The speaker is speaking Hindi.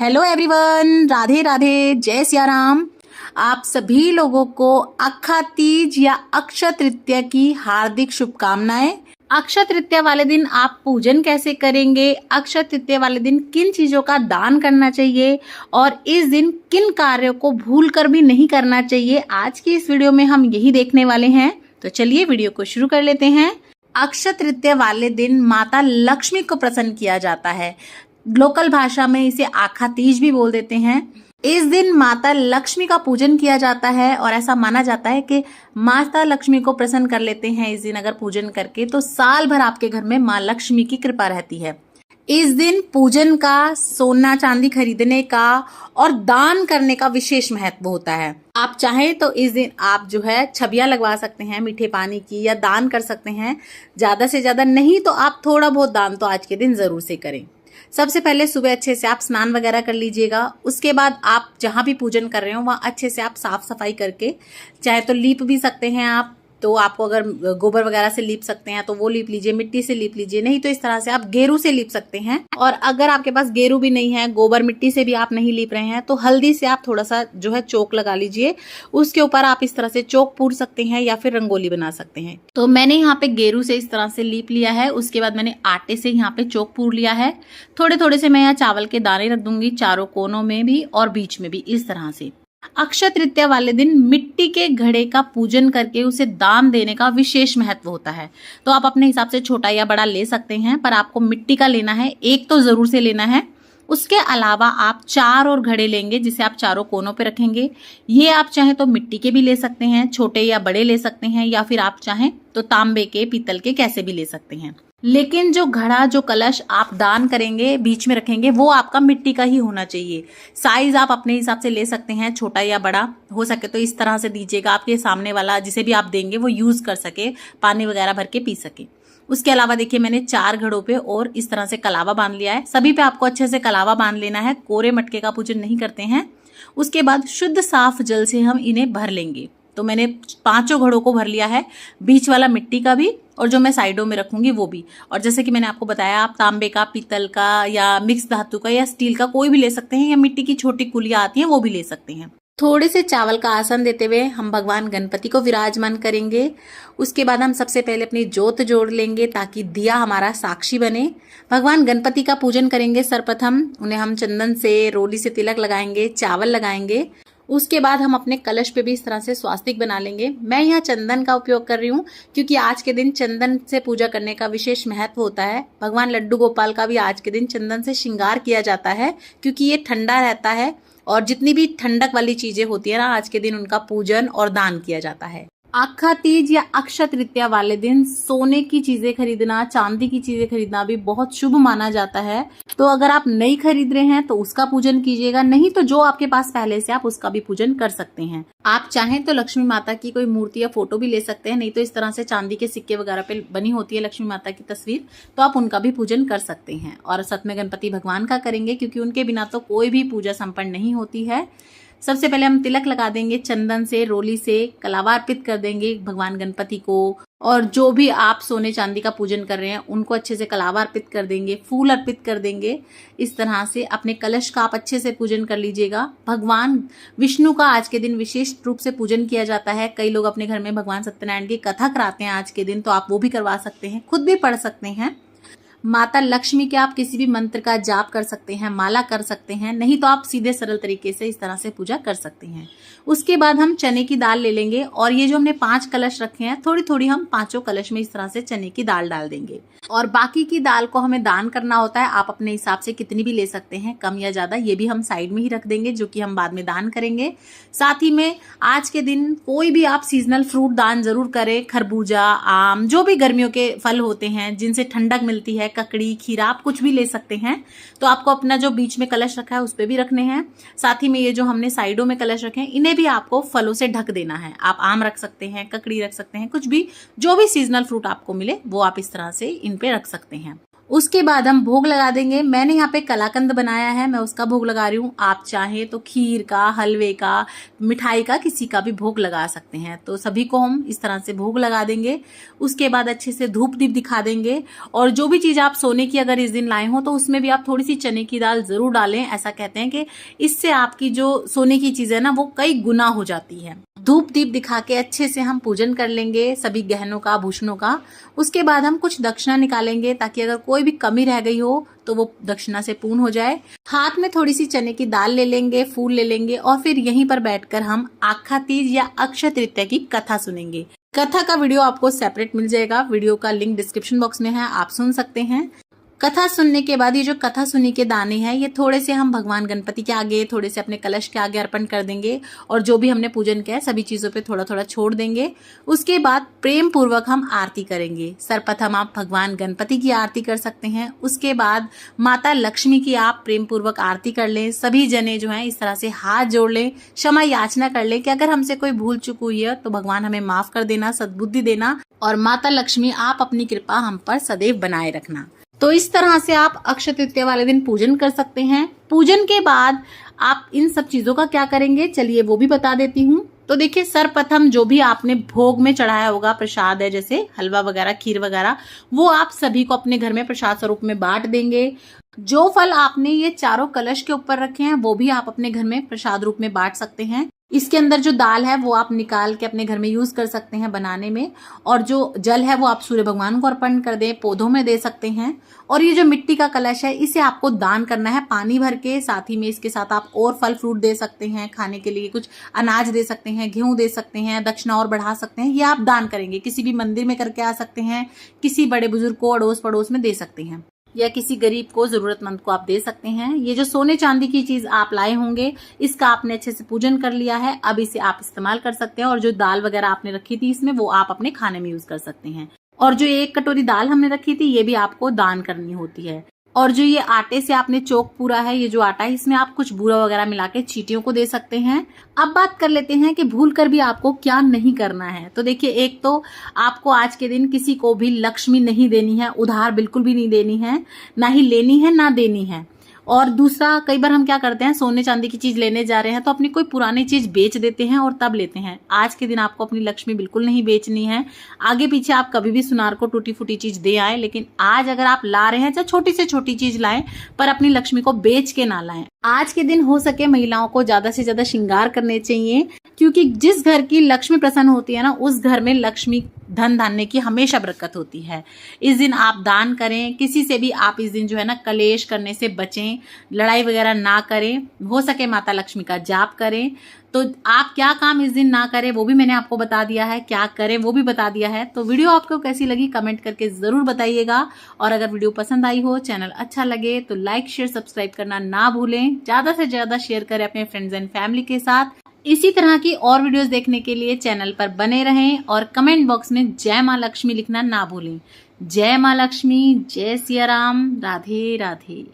हेलो एवरीवन, राधे राधे, जय सिया राम। आप सभी लोगों को अक्षय तीज या अक्षय तृतीया की हार्दिक शुभकामनाएं। अक्षय तृतीया वाले दिन आप पूजन कैसे करेंगे, अक्षय तृतीया वाले दिन किन चीजों का दान करना चाहिए और इस दिन किन कार्यों को भूलकर भी नहीं करना चाहिए, आज की इस वीडियो में हम यही देखने वाले हैं। तो चलिए वीडियो को शुरू कर लेते हैं। अक्षय तृतीया वाले दिन माता लक्ष्मी को प्रसन्न किया जाता है। लोकल भाषा में इसे आखा तीज भी बोल देते हैं। इस दिन माता लक्ष्मी का पूजन किया जाता है और ऐसा माना जाता है कि माता लक्ष्मी को प्रसन्न कर लेते हैं इस दिन अगर पूजन करके, तो साल भर आपके घर में माँ लक्ष्मी की कृपा रहती है। इस दिन पूजन का, सोना चांदी खरीदने का और दान करने का विशेष महत्व होता है। आप चाहें तो इस दिन आप जो है छबियां लगवा सकते हैं मीठे पानी की, या दान कर सकते हैं। ज्यादा से ज्यादा नहीं तो आप थोड़ा बहुत दान तो आज के दिन जरूर से करें। सबसे पहले सुबह अच्छे से आप स्नान वगैरह कर लीजिएगा। उसके बाद आप जहां भी पूजन कर रहे हो वहां अच्छे से आप साफ सफाई करके, चाहे तो लीप भी सकते हैं आप, तो आपको अगर गोबर वगैरह से लीप सकते हैं तो वो लीप लीजिए, मिट्टी से लीप लीजिए, नहीं तो इस तरह से आप गेरू से लीप सकते हैं। और अगर आपके पास गेरू भी नहीं है, गोबर मिट्टी से भी आप नहीं लीप रहे हैं, तो हल्दी से आप थोड़ा सा जो है चौक लगा लीजिए। उसके ऊपर आप इस तरह से चौक पूर सकते हैं या फिर रंगोली बना सकते हैं। तो मैंने यहाँ पे गेरू से इस तरह से लीप लिया है। उसके बाद मैंने आटे से यहाँ पे चौक पूर लिया है। थोड़े थोड़े से मैं यहाँ चावल के दाने रख दूंगी, चारों कोनों में भी और बीच में भी, इस तरह से। अक्षय तृतीया वाले दिन मिट्टी के घड़े का पूजन करके उसे दान देने का विशेष महत्व होता है। तो आप अपने हिसाब से छोटा या बड़ा ले सकते हैं, पर आपको मिट्टी का लेना है, एक तो जरूर से लेना है। उसके अलावा आप 4 और घड़े लेंगे जिसे आप चारों कोनों पे रखेंगे। ये आप चाहें तो मिट्टी के भी ले सकते हैं, छोटे या बड़े ले सकते हैं, या फिर आप चाहें तो तांबे के, पीतल के, कैसे भी ले सकते हैं। लेकिन जो घड़ा, जो कलश आप दान करेंगे, बीच में रखेंगे, वो आपका मिट्टी का ही होना चाहिए। साइज आप अपने हिसाब से ले सकते हैं, छोटा या बड़ा। हो सके तो इस तरह से दीजिएगा, आपके सामने वाला जिसे भी आप देंगे वो यूज कर सके, पानी वगैरह भर के पी सके। उसके अलावा देखिए मैंने 4 घड़ों पे और इस तरह से कलावा बांध लिया है। सभी पे आपको अच्छे से कलावा बांध लेना है, कोरे मटके का पूजन नहीं करते हैं। उसके बाद शुद्ध साफ जल से हम इन्हें भर लेंगे। तो मैंने 5 घड़ों को भर लिया है, बीच वाला मिट्टी का भी और जो मैं साइडों में रखूंगी वो भी। और जैसे कि मैंने आपको बताया, आप तांबे का, पीतल का या मिक्स धातु का या स्टील का कोई भी ले सकते हैं, या मिट्टी की छोटी कुलियां आती हैं वो भी ले सकते हैं। थोड़े से चावल का आसन देते हुए हम भगवान गणपति को विराजमान करेंगे। उसके बाद हम सबसे पहले अपनी जोत जोड़ लेंगे ताकि दिया हमारा साक्षी बने। भगवान गणपति का पूजन करेंगे। सर्वप्रथम उन्हें हम चंदन से, रोली से तिलक लगाएंगे, चावल लगाएंगे। उसके बाद हम अपने कलश पे भी इस तरह से स्वास्तिक बना लेंगे। मैं यहाँ चंदन का उपयोग कर रही हूँ क्योंकि आज के दिन चंदन से पूजा करने का विशेष महत्व होता है। भगवान लड्डू गोपाल का भी आज के दिन चंदन से श्रृंगार किया जाता है क्योंकि ये ठंडा रहता है, और जितनी भी ठंडक वाली चीजें होती है ना, आज के दिन उनका पूजन और दान किया जाता है। अक्षय तीज या अक्षय तृतीया वाले दिन सोने की चीजें खरीदना, चांदी की चीजें खरीदना भी बहुत शुभ माना जाता है। तो अगर आप नहीं खरीद रहे हैं तो उसका पूजन कीजिएगा, नहीं तो जो आपके पास पहले से, आप उसका भी पूजन कर सकते हैं। आप चाहें तो लक्ष्मी माता की कोई मूर्ति या फोटो भी ले सकते हैं, नहीं तो इस तरह से चांदी के सिक्के वगैरह पे बनी होती है लक्ष्मी माता की तस्वीर, तो आप उनका भी पूजन कर सकते हैं। और साथ में गणपति भगवान का करेंगे क्योंकि उनके बिना तो कोई भी पूजा संपन्न नहीं होती है। सबसे पहले हम तिलक लगा देंगे चंदन से, रोली से, कलावा अर्पित कर देंगे भगवान गणपति को। और जो भी आप सोने चांदी का पूजन कर रहे हैं उनको अच्छे से कलावा अर्पित कर देंगे, फूल अर्पित कर देंगे। इस तरह से अपने कलश का आप अच्छे से पूजन कर लीजिएगा। भगवान विष्णु का आज के दिन विशेष रूप से पूजन किया जाता है। कई लोग अपने घर में भगवान सत्यनारायण की कथा कराते हैं आज के दिन, तो आप वो भी करवा सकते हैं, खुद भी पढ़ सकते हैं। माता लक्ष्मी के आप किसी भी मंत्र का जाप कर सकते हैं, माला कर सकते हैं, नहीं तो आप सीधे सरल तरीके से इस तरह से पूजा कर सकते हैं। उसके बाद हम चने की दाल ले लेंगे और ये जो हमने 5 कलश रखे हैं, थोड़ी थोड़ी हम 5 कलश में इस तरह से चने की दाल डाल देंगे। और बाकी की दाल को हमें दान करना होता है। आप अपने हिसाब से कितनी भी ले सकते हैं, कम या ज्यादा, ये भी हम साइड में ही रख देंगे जो कि हम बाद में दान करेंगे। साथ ही में आज के दिन कोई भी आप सीजनल फ्रूट दान जरूर करें। खरबूजा, आम, जो भी गर्मियों के फल होते हैं जिनसे ठंडक मिलती है, ककड़ी, खीरा, आप कुछ भी ले सकते हैं। तो आपको अपना जो बीच में कलश रखा है उस पे भी रखने हैं। साथ ही में ये जो हमने साइडों में कलश रखे हैं इन्हें भी आपको फलों से ढक देना है। आप आम रख सकते हैं, ककड़ी रख सकते हैं, कुछ भी, जो भी सीजनल फ्रूट आपको मिले वो आप इस तरह से इन पे रख सकते हैं। उसके बाद हम भोग लगा देंगे। मैंने यहाँ पे कलाकंद बनाया है, मैं उसका भोग लगा रही हूँ। आप चाहें तो खीर का, हलवे का, मिठाई का, किसी का भी भोग लगा सकते हैं। तो सभी को हम इस तरह से भोग लगा देंगे। उसके बाद अच्छे से धूप दीप दिखा देंगे। और जो भी चीज आप सोने की अगर इस दिन लाए हो तो उसमें भी आप थोड़ी सी चने की दाल जरूर डालें। ऐसा कहते हैं कि इससे आपकी जो सोने की चीज है ना वो कई गुना हो जाती है। धूप दीप दिखा के अच्छे से हम पूजन कर लेंगे सभी गहनों का, आभूषणों का। उसके बाद हम कुछ दक्षिणा निकालेंगे ताकि अगर कोई भी कमी रह गई हो तो वो दक्षिणा से पूर्ण हो जाए। हाथ में थोड़ी सी चने की दाल ले लेंगे, फूल ले लेंगे और फिर यहीं पर बैठकर हम आखा तीज या अक्षय तृतीया की कथा सुनेंगे। कथा का वीडियो आपको सेपरेट मिल जाएगा, वीडियो का लिंक डिस्क्रिप्शन बॉक्स में है, आप सुन सकते हैं। कथा सुनने के बाद ये जो कथा सुनी के दाने हैं ये थोड़े से हम भगवान गणपति के आगे, थोड़े से अपने कलश के आगे अर्पण कर देंगे और जो भी हमने पूजन किया है सभी चीजों पे थोड़ा थोड़ा छोड़ देंगे। उसके बाद प्रेम पूर्वक हम आरती करेंगे। सर्वप्रथम आप भगवान गणपति की आरती कर सकते हैं, उसके बाद माता लक्ष्मी की आप प्रेम पूर्वक आरती कर लें। सभी जने जो है इस तरह से हाथ जोड़ लें, क्षमा याचना कर लें कि अगर हमसे कोई भूल चूक हुई है तो भगवान हमें माफ कर देना, सद्बुद्धि देना और माता लक्ष्मी आप अपनी कृपा हम पर सदैव बनाए रखना। तो इस तरह से आप अक्षय तृतीया वाले दिन पूजन कर सकते हैं। पूजन के बाद आप इन सब चीजों का क्या करेंगे चलिए वो भी बता देती हूँ। तो देखिए सर्वप्रथम जो भी आपने भोग में चढ़ाया होगा प्रसाद है, जैसे हलवा वगैरह, खीर वगैरह, वो आप सभी को अपने घर में प्रसाद स्वरूप में बांट देंगे। जो फल आपने ये चारों कलश के ऊपर रखे हैं वो भी आप अपने घर में प्रसाद रूप में बांट सकते हैं। इसके अंदर जो दाल है वो आप निकाल के अपने घर में यूज कर सकते हैं बनाने में। और जो जल है वो आप सूर्य भगवान को अर्पण कर दें, पौधों में दे सकते हैं। और ये जो मिट्टी का कलश है इसे आपको दान करना है पानी भर के। साथ ही में इसके साथ आप और फल फ्रूट दे सकते हैं, खाने के लिए कुछ अनाज दे सकते हैं, गेहूं दे सकते हैं, दक्षिणा और बढ़ा सकते हैं। ये आप दान करेंगे, किसी भी मंदिर में करके आ सकते हैं, किसी बड़े बुजुर्ग को अड़ोस पड़ोस में दे सकते हैं या किसी गरीब को, जरूरतमंद को आप दे सकते हैं। ये जो सोने चांदी की चीज आप लाए होंगे इसका आपने अच्छे से पूजन कर लिया है, अब इसे आप इस्तेमाल कर सकते हैं। और जो दाल वगैरह आपने रखी थी इसमें वो आप अपने खाने में यूज कर सकते हैं। और जो 1 कटोरी दाल हमने रखी थी ये भी आपको दान करनी होती है। और जो ये आटे से आपने चौक पूरा है, ये जो आटा है इसमें आप कुछ बूरा वगैरह मिला के चींटियों को दे सकते हैं। अब बात कर लेते हैं कि भूल कर भी आपको क्या नहीं करना है। तो देखिए एक तो आपको आज के दिन किसी को भी लक्ष्मी नहीं देनी है, उधार बिल्कुल भी नहीं देनी है, ना ही लेनी है ना देनी है। और दूसरा, कई बार हम क्या करते हैं सोने चांदी की चीज लेने जा रहे हैं तो अपनी कोई पुरानी चीज बेच देते हैं और तब लेते हैं। आज के दिन आपको अपनी लक्ष्मी बिल्कुल नहीं बेचनी है। आगे पीछे आप कभी भी सुनार को टूटी फूटी चीज दे आए, लेकिन आज अगर आप ला रहे हैं चाहे छोटी से छोटी चीज लाएं पर अपनी लक्ष्मी को बेच के ना लाएं। आज के दिन हो सके महिलाओं को ज्यादा से ज्यादा श्रृंगार करने चाहिए, क्योंकि जिस घर की लक्ष्मी प्रसन्न होती है ना उस घर में लक्ष्मी धन धान्य की हमेशा बरकत होती है। इस दिन आप दान करें, किसी से भी आप इस दिन जो है ना कलेश करने से बचें, लड़ाई वगैरह ना करें, हो सके माता लक्ष्मी का जाप करें। तो आप क्या काम इस दिन ना करें वो भी मैंने आपको बता दिया है, क्या करें वो भी बता दिया है। तो वीडियो आपको कैसी लगी कमेंट करके जरूर बताइएगा। और अगर वीडियो पसंद आई हो, चैनल अच्छा लगे तो लाइक शेयर सब्सक्राइब करना ना भूलें। ज्यादा से ज्यादा शेयर करें अपने फ्रेंड्स एंड फैमिली के साथ। इसी तरह की और वीडियोस देखने के लिए चैनल पर बने रहें और कमेंट बॉक्स में जय मां लक्ष्मी लिखना ना भूलें। जय मां लक्ष्मी, जय सिया राम, राधे राधे।